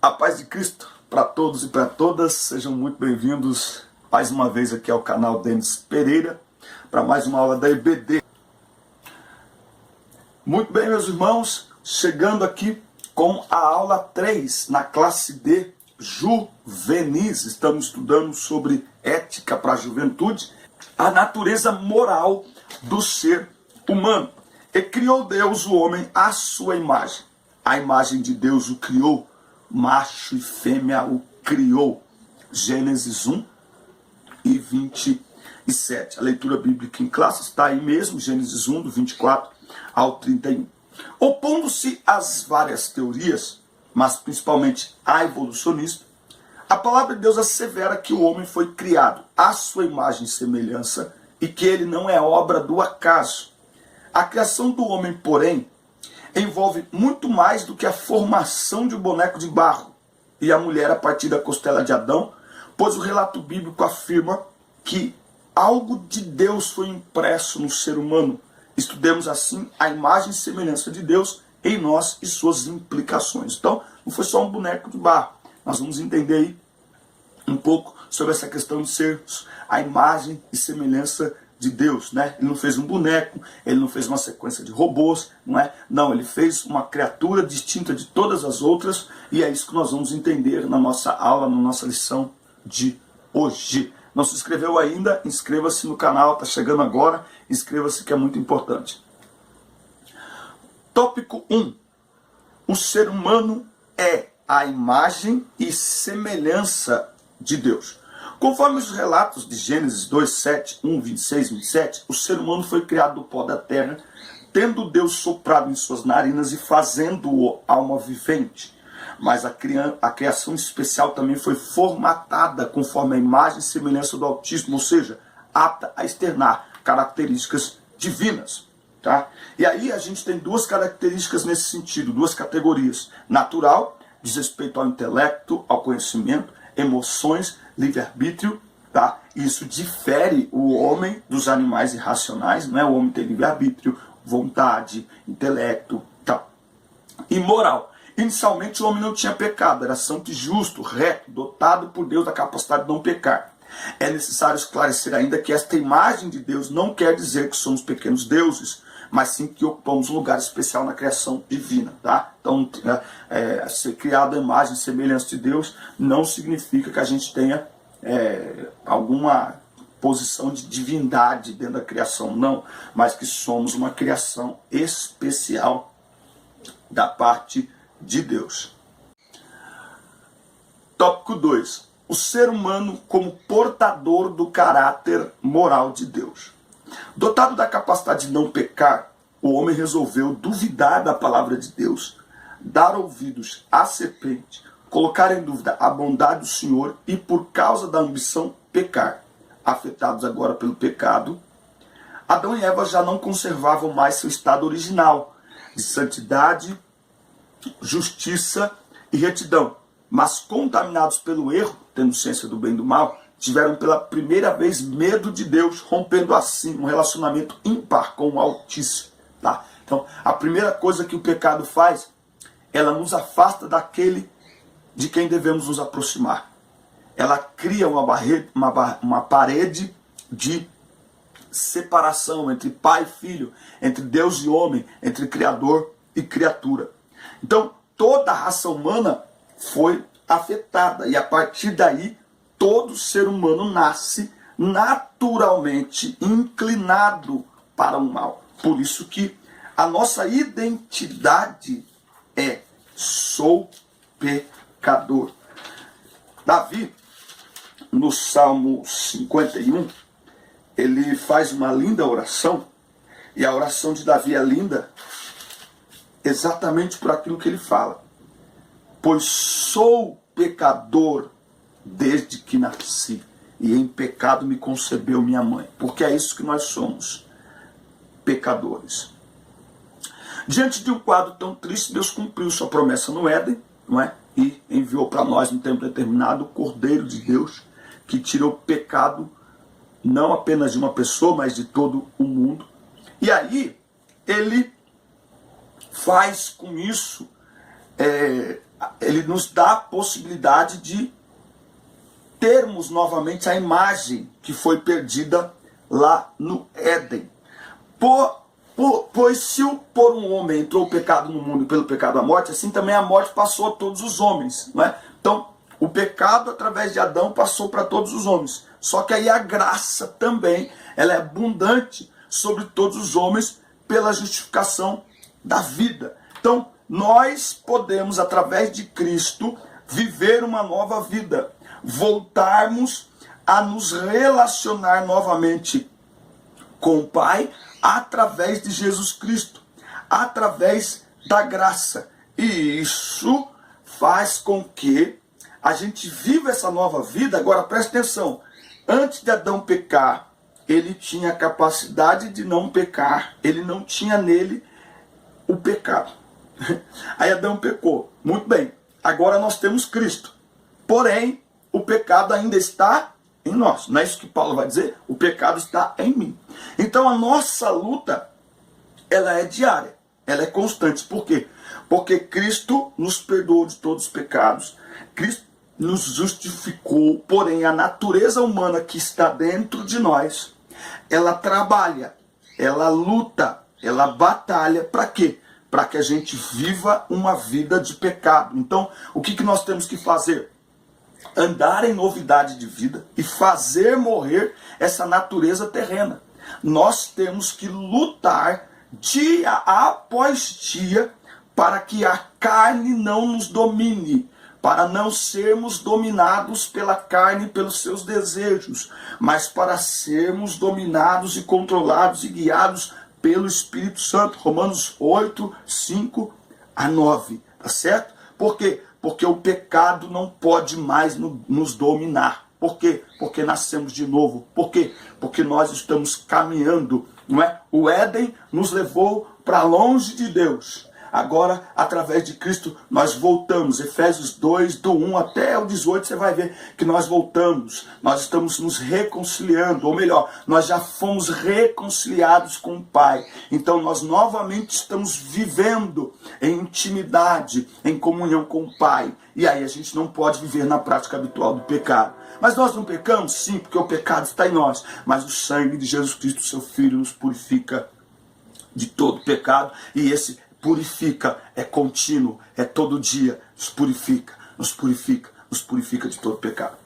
A paz de Cristo para todos e para todas, sejam muito bem-vindos mais uma vez aqui ao canal Denis Pereira, para mais uma aula da EBD. Muito bem, meus irmãos, chegando aqui com a aula 3 na classe D, Juvenis. Estamos estudando sobre ética para a juventude, a natureza moral do ser humano. E criou Deus o homem à sua imagem. A imagem de Deus o criou, macho e fêmea o criou. Gênesis 1 e 27. A leitura bíblica em classe está aí mesmo, Gênesis 1, do 24 ao 31. Opondo-se às várias teorias, mas principalmente à evolucionista, a palavra de Deus assevera que o homem foi criado à sua imagem e semelhança e que ele não é obra do acaso. A criação do homem, porém, envolve muito mais do que a formação de um boneco de barro e a mulher a partir da costela de Adão, pois o relato bíblico afirma que algo de Deus foi impresso no ser humano. Estudemos assim a imagem e semelhança de Deus em nós e suas implicações. Então, não foi só um boneco de barro. Nós vamos entender aí um pouco sobre essa questão de sermos a imagem e semelhança de Deus, né? Ele não fez um boneco, ele não fez uma sequência de robôs, não é? Não, ele fez uma criatura distinta de todas as outras, e é isso que nós vamos entender na nossa aula, na nossa lição de hoje. Não se inscreveu ainda? Inscreva-se no canal, está chegando agora, inscreva-se que é muito importante. Tópico 1. O ser humano é a imagem e semelhança de Deus. Conforme os relatos de Gênesis 2, 7, 1, 26, 27, o ser humano foi criado do pó da terra, tendo Deus soprado em suas narinas e fazendo-o alma vivente. Mas a criação especial também foi formatada conforme a imagem e semelhança do Altíssimo, ou seja, apta a externar características divinas. Tá? E aí a gente tem duas características nesse sentido, duas categorias. Natural, diz respeito ao intelecto, ao conhecimento, emoções, livre-arbítrio, tá? Isso difere o homem dos animais irracionais, não é? O homem tem livre-arbítrio, vontade, intelecto, tá? E moral. Inicialmente o homem não tinha pecado, era santo e justo, reto, dotado por Deus da capacidade de não pecar. É necessário esclarecer ainda que esta imagem de Deus não quer dizer que somos pequenos deuses, mas sim que ocupamos um lugar especial na criação divina, tá? Então, ser criado à imagem e semelhança de Deus não significa que a gente tenha alguma posição de divindade dentro da criação, não, mas que somos uma criação especial da parte de Deus. Tópico 2. O ser humano como portador do caráter moral de Deus. Dotado da capacidade de não pecar, o homem resolveu duvidar da palavra de Deus, dar ouvidos à serpente, colocar em dúvida a bondade do Senhor e, por causa da ambição, pecar. Afetados agora pelo pecado, Adão e Eva já não conservavam mais seu estado original de santidade, justiça e retidão, mas contaminados pelo erro, tendo ciência do bem e do mal, tiveram pela primeira vez medo de Deus, rompendo assim um relacionamento ímpar com o Altíssimo. Tá? Então, a primeira coisa que o pecado faz, ela nos afasta daquele de quem devemos nos aproximar. Ela cria uma parede de separação entre pai e filho, entre Deus e homem, entre criador e criatura. Então, toda a raça humana foi afetada, e a partir daí, todo ser humano nasce naturalmente inclinado para o mal. Por isso que a nossa identidade é: sou pecador. Davi, no Salmo 51, ele faz uma linda oração, e a oração de Davi é linda exatamente por aquilo que ele fala. Pois sou pecador desde que nasci, e em pecado me concebeu minha mãe. Porque é isso que nós somos, pecadores. Diante de um quadro tão triste, Deus cumpriu sua promessa no Éden, não é? E enviou para nós, no tempo determinado, o Cordeiro de Deus, que tirou o pecado, não apenas de uma pessoa, mas de todo o mundo. E aí, ele faz com isso ele nos dá a possibilidade de termos novamente a imagem que foi perdida lá no Éden. Pois se por um homem entrou o pecado no mundo e pelo pecado a morte, assim também a morte passou a todos os homens. Não é? Então, o pecado através de Adão passou para todos os homens. Só que aí a graça também, ela é abundante sobre todos os homens pela justificação da vida. Então, nós podemos, através de Cristo, viver uma nova vida. Voltarmos a nos relacionar novamente com o Pai através de Jesus Cristo, através da graça. E isso faz com que a gente viva essa nova vida. Agora preste atenção, antes de Adão pecar, ele tinha a capacidade de não pecar, ele não tinha nele o pecado. Aí Adão pecou, muito bem, agora nós temos Cristo, porém o pecado ainda está em nós. Não é isso que Paulo vai dizer? O pecado está em mim. Então a nossa luta, ela é diária, ela é constante. Por quê? Porque Cristo nos perdoou de todos os pecados, Cristo nos justificou, porém a natureza humana que está dentro de nós, ela trabalha, ela luta, ela batalha. Para quê? Para que a gente viva uma vida de pecado. Então, o que nós temos que fazer? Andar em novidade de vida e fazer morrer essa natureza terrena. Nós temos que lutar dia após dia para que a carne não nos domine, para não sermos dominados pela carne e pelos seus desejos, mas para sermos dominados e controlados e guiados pelo Espírito Santo. Romanos 8, 5 a 9, tá certo? Por quê? Porque o pecado não pode mais nos dominar. Por quê? Porque nascemos de novo. Por quê? Porque nós estamos caminhando, não é? O Éden nos levou para longe de Deus. Agora, através de Cristo, nós voltamos. Efésios 2, do 1 até o 18, você vai ver que nós voltamos. Nós estamos nos reconciliando, ou melhor, nós já fomos reconciliados com o Pai. Então, nós novamente estamos vivendo em intimidade, em comunhão com o Pai. E aí a gente não pode viver na prática habitual do pecado. Mas nós não pecamos? Sim, porque o pecado está em nós. Mas o sangue de Jesus Cristo, seu Filho, nos purifica de todo pecado. E esse purifica, é contínuo, é todo dia, nos purifica, nos purifica, nos purifica de todo pecado.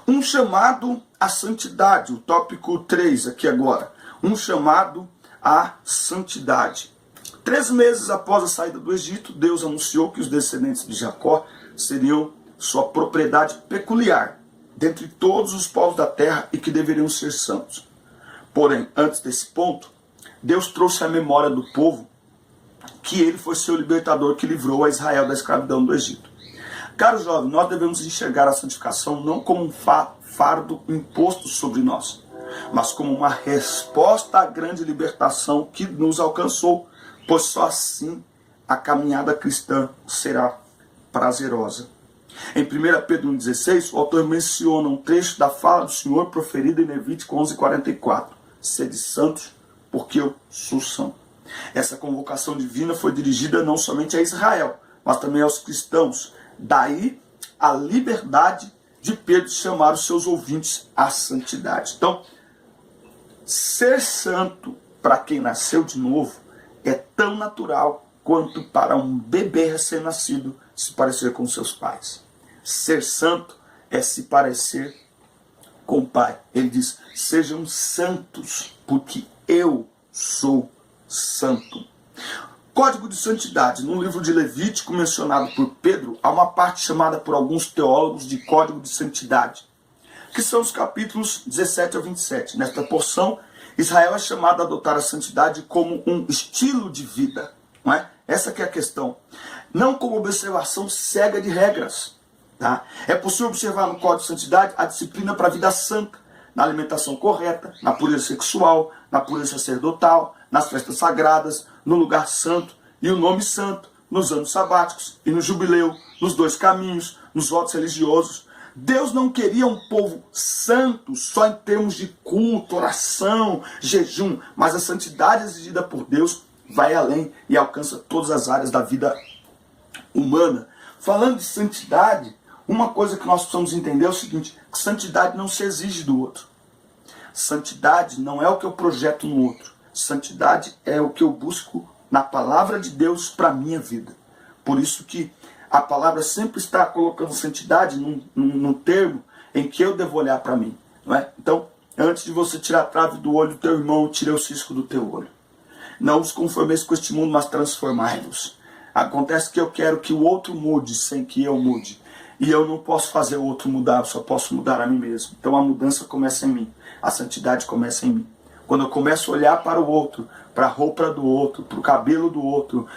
Um chamado à santidade, o tópico 3 aqui agora. Um chamado à santidade. 3 meses após a saída do Egito, Deus anunciou que os descendentes de Jacó seriam sua propriedade peculiar, dentre todos os povos da terra, e que deveriam ser santos. Porém, antes desse ponto, Deus trouxe à memória do povo que ele foi seu libertador, que livrou a Israel da escravidão do Egito. Caro jovem, nós devemos enxergar a santificação não como um fardo imposto sobre nós, mas como uma resposta à grande libertação que nos alcançou, pois só assim a caminhada cristã será prazerosa. Em 1 Pedro 1,16, o autor menciona um trecho da fala do Senhor proferida em Levítico 11,44. Sede santos, porque eu sou santo. Essa convocação divina foi dirigida não somente a Israel, mas também aos cristãos. Daí a liberdade de Pedro chamar os seus ouvintes à santidade. Então, ser santo para quem nasceu de novo é tão natural quanto para um bebê recém-nascido se parecer com seus pais. Ser santo é se parecer com o Pai. Ele diz, sejam santos, porque eu sou santo. Código de santidade. No livro de Levítico, mencionado por Pedro, há uma parte chamada por alguns teólogos de Código de Santidade, que são os capítulos 17 a 27. Nesta porção, Israel é chamado a adotar a santidade como um estilo de vida. Não é? Essa que é a questão. Não como observação cega de regras. Tá? É possível observar no Código de Santidade a disciplina para a vida santa, na alimentação correta, na pureza sexual, na pureza sacerdotal, nas festas sagradas, no lugar santo e o nome santo, nos anos sabáticos e no jubileu, nos 2 caminhos, nos votos religiosos. Deus não queria um povo santo só em termos de culto, oração, jejum, mas a santidade exigida por Deus vai além e alcança todas as áreas da vida humana. falando de santidade, uma coisa que nós precisamos entender é o seguinte, que santidade não se exige do outro. Santidade não é o que eu projeto no outro. Santidade é o que eu busco na palavra de Deus para a minha vida. Por isso que a palavra sempre está colocando santidade num termo em que eu devo olhar para mim. Não é? Então, antes de você tirar a trave do olho do teu irmão, tire o cisco do teu olho. Não os conformeis com este mundo, mas transformai-vos. Acontece que eu quero que o outro mude sem que eu mude. E eu não posso fazer o outro mudar, eu só posso mudar a mim mesmo. Então a mudança começa em mim. A santidade começa em mim. Quando eu começo a olhar para o outro, para a roupa do outro, para o cabelo do outro,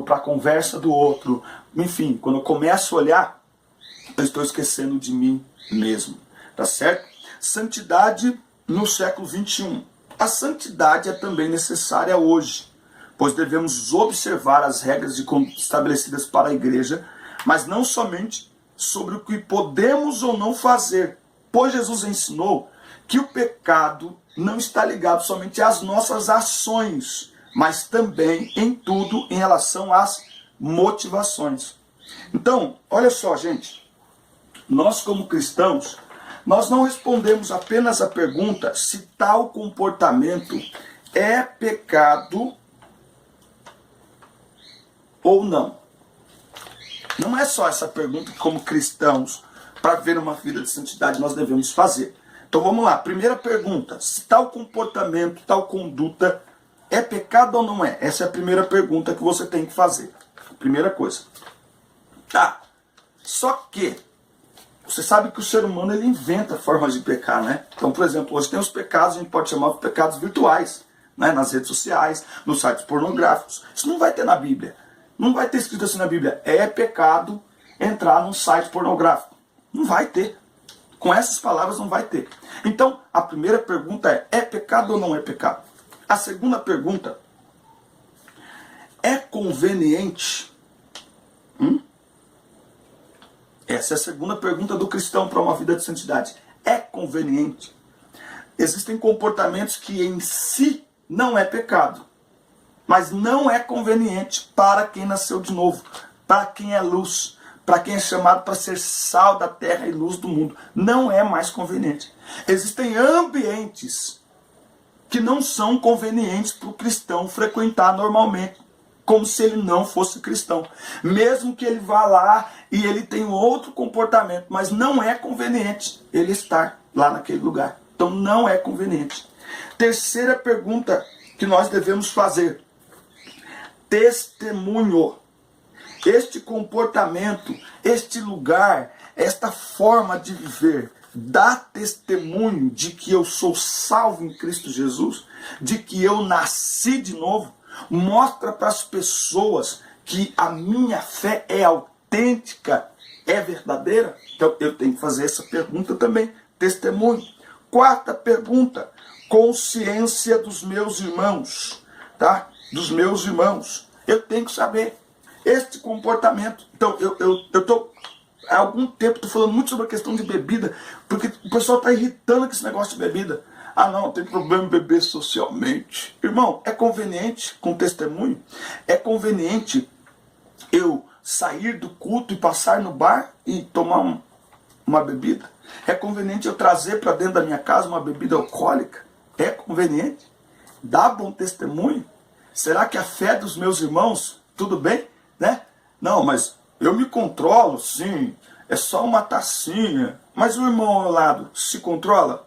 para a conversa do outro, enfim, quando eu começo a olhar, eu estou esquecendo de mim mesmo. Tá certo? Santidade no século 21. A santidade é também necessária hoje, pois devemos observar as regras estabelecidas para a igreja, mas não somente sobre o que podemos ou não fazer, pois Jesus ensinou que o pecado não está ligado somente às nossas ações, mas também em tudo em relação às motivações. Então, olha só, gente, nós como cristãos, nós não respondemos apenas a pergunta se tal comportamento é pecado ou não. Não é só essa pergunta que, como cristãos, para viver uma vida de santidade, nós devemos fazer. Então vamos lá, primeira pergunta, se tal comportamento, tal conduta é pecado ou não é? Essa é a primeira pergunta que você tem que fazer. Primeira coisa. Tá, só que você sabe que o ser humano ele inventa formas de pecar, né? Então, por exemplo, hoje tem os pecados, a gente pode chamar de pecados virtuais, né? Nas redes sociais, nos sites pornográficos. Isso não vai ter na Bíblia. Não vai ter escrito assim na Bíblia, é pecado entrar num site pornográfico. Não vai ter. Com essas palavras não vai ter. Então, a primeira pergunta é pecado ou não é pecado? A segunda pergunta, é conveniente? Essa é a segunda pergunta do cristão para uma vida de santidade. É conveniente? Existem comportamentos que em si não é pecado, mas não é conveniente para quem nasceu de novo, para quem é luz, para quem é chamado para ser sal da terra e luz do mundo. Não é mais conveniente. Existem ambientes que não são convenientes para o cristão frequentar normalmente, como se ele não fosse cristão. Mesmo que ele vá lá e ele tenha outro comportamento, mas não é conveniente ele estar lá naquele lugar. Então não é conveniente. Terceira pergunta que nós devemos fazer. Testemunho. Este comportamento, este lugar, esta forma de viver, dá testemunho de que eu sou salvo em Cristo Jesus, de que eu nasci de novo, mostra para as pessoas que a minha fé é autêntica, é verdadeira. Então eu tenho que fazer essa pergunta também, testemunho. Quarta pergunta, consciência dos meus irmãos, tá? Dos meus irmãos. Eu tenho que saber este comportamento. Então eu estou há algum tempo falando muito sobre a questão de bebida, porque o pessoal está irritando com esse negócio de bebida. Ah não, tem problema em beber socialmente. Irmão, é conveniente com testemunho? É conveniente eu sair do culto e passar no bar e tomar uma bebida? É conveniente eu trazer para dentro da minha casa uma bebida alcoólica? É conveniente? Dá bom testemunho? Será que a fé dos meus irmãos, tudo bem? Né? Não, mas eu me controlo, sim, é só uma tacinha. Mas o irmão ao lado se controla?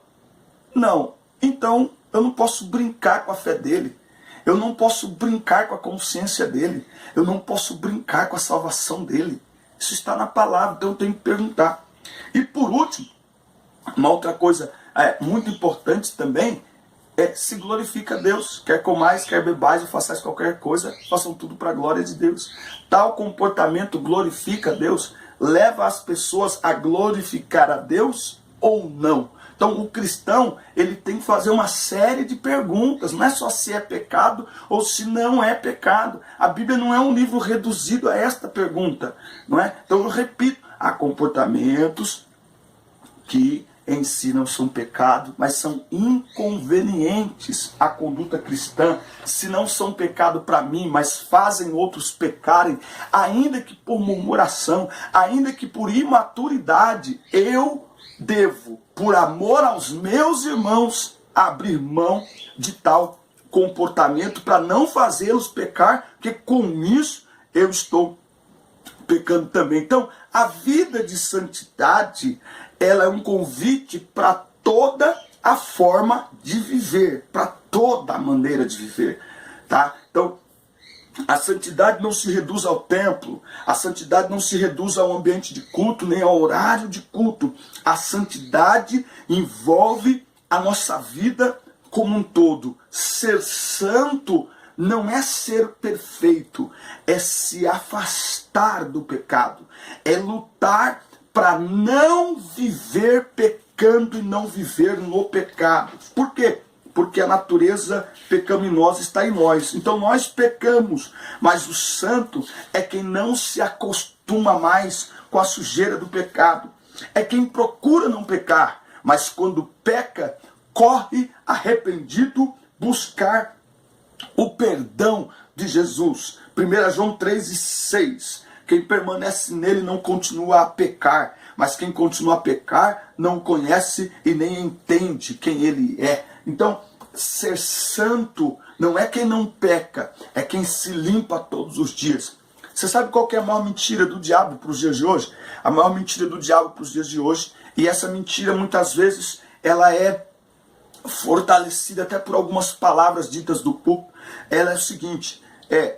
Não. Então eu não posso brincar com a fé dele. Eu não posso brincar com a consciência dele. Eu não posso brincar com a salvação dele. Isso está na palavra, então eu tenho que perguntar. E por último, uma outra coisa muito importante também, se glorifica a Deus. Quer comais, quer bebais ou façais qualquer coisa, façam tudo para a glória de Deus. Tal comportamento glorifica a Deus? Leva as pessoas a glorificar a Deus ou não? Então o cristão, ele tem que fazer uma série de perguntas, não é só se é pecado ou se não é pecado. A Bíblia não é um livro reduzido a esta pergunta, não é? Então eu repito, há comportamentos que em si não são pecado, mas são inconvenientes à conduta cristã. Se não são pecado para mim, mas fazem outros pecarem, ainda que por murmuração, ainda que por imaturidade, eu devo, por amor aos meus irmãos, abrir mão de tal comportamento para não fazê-los pecar, porque com isso eu estou pecando também. Então, a vida de santidade, ela é um convite para toda a forma de viver, para toda a maneira de viver, tá? Então, a santidade não se reduz ao templo, a santidade não se reduz ao ambiente de culto, nem ao horário de culto. A santidade envolve a nossa vida como um todo. Ser santo não é ser perfeito, é se afastar do pecado, é lutar para não viver pecando e não viver no pecado. Por quê? Porque a natureza pecaminosa está em nós. Então nós pecamos, mas o santo é quem não se acostuma mais com a sujeira do pecado. É quem procura não pecar, mas quando peca, corre arrependido buscar o perdão de Jesus. 1 João 3:6. Quem permanece nele não continua a pecar, mas quem continua a pecar não conhece e nem entende quem ele é. Então, ser santo não é quem não peca, é quem se limpa todos os dias. Você sabe qual que é a maior mentira do diabo para os dias de hoje? A maior mentira do diabo para os dias de hoje, e essa mentira muitas vezes ela é fortalecida até por algumas palavras ditas do púlpito. Ela é o seguinte: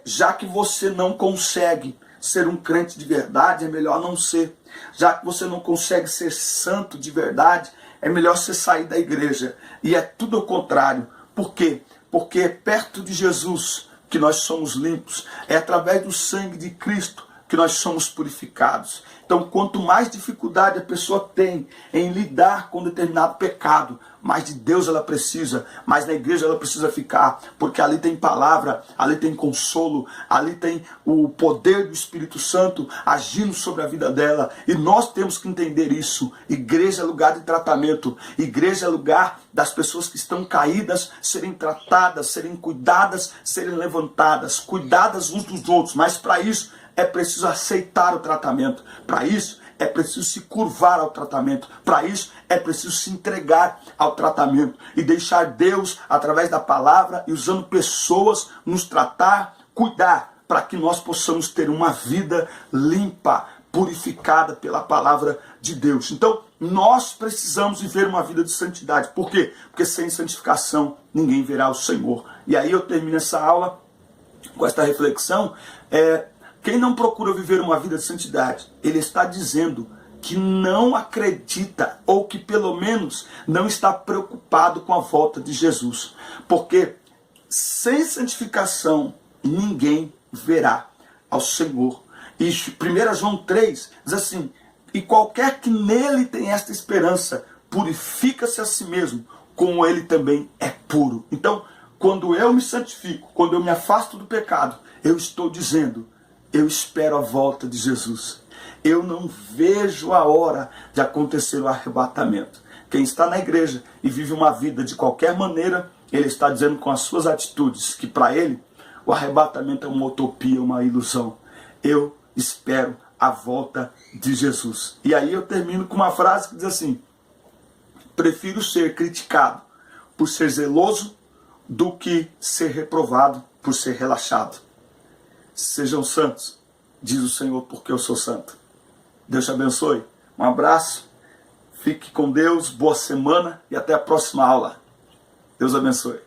já que você não consegue ser um crente de verdade, é melhor não ser. Já que você não consegue ser santo de verdade, é melhor você sair da igreja. E é tudo ao contrário. Por quê? Porque é perto de Jesus que nós somos limpos. É através do sangue de Cristo que nós somos purificados. Então, quanto mais dificuldade a pessoa tem em lidar com determinado pecado, mais de Deus ela precisa, mais na igreja ela precisa ficar, porque ali tem palavra, ali tem consolo, ali tem o poder do Espírito Santo agindo sobre a vida dela, e nós temos que entender isso. Igreja é lugar de tratamento, igreja é lugar das pessoas que estão caídas serem tratadas, serem cuidadas, serem levantadas, cuidadas uns dos outros, mas para isso é preciso aceitar o tratamento, para isso é preciso se curvar ao tratamento, para isso é preciso se entregar ao tratamento e deixar Deus, através da palavra e usando pessoas, nos tratar, cuidar, para que nós possamos ter uma vida limpa, purificada pela palavra de Deus. Então, nós precisamos viver uma vida de santidade. Por quê? Porque sem santificação ninguém verá o Senhor. E aí eu termino essa aula com esta reflexão. Quem não procura viver uma vida de santidade, ele está dizendo que não acredita, ou que pelo menos não está preocupado com a volta de Jesus. Porque sem santificação, ninguém verá ao Senhor. E 1 João 3 diz assim: e qualquer que nele tem esta esperança, purifica-se a si mesmo, como ele também é puro. Então, quando eu me santifico, quando eu me afasto do pecado, eu estou dizendo: eu espero a volta de Jesus. Eu não vejo a hora de acontecer o arrebatamento. Quem está na igreja e vive uma vida de qualquer maneira, ele está dizendo com as suas atitudes que para ele o arrebatamento é uma utopia, uma ilusão. Eu espero a volta de Jesus. E aí eu termino com uma frase que diz assim: prefiro ser criticado por ser zeloso do que ser reprovado por ser relaxado. Sejam santos, diz o Senhor, porque eu sou santo. Deus te abençoe. Um abraço, fique com Deus, boa semana e até a próxima aula. Deus abençoe.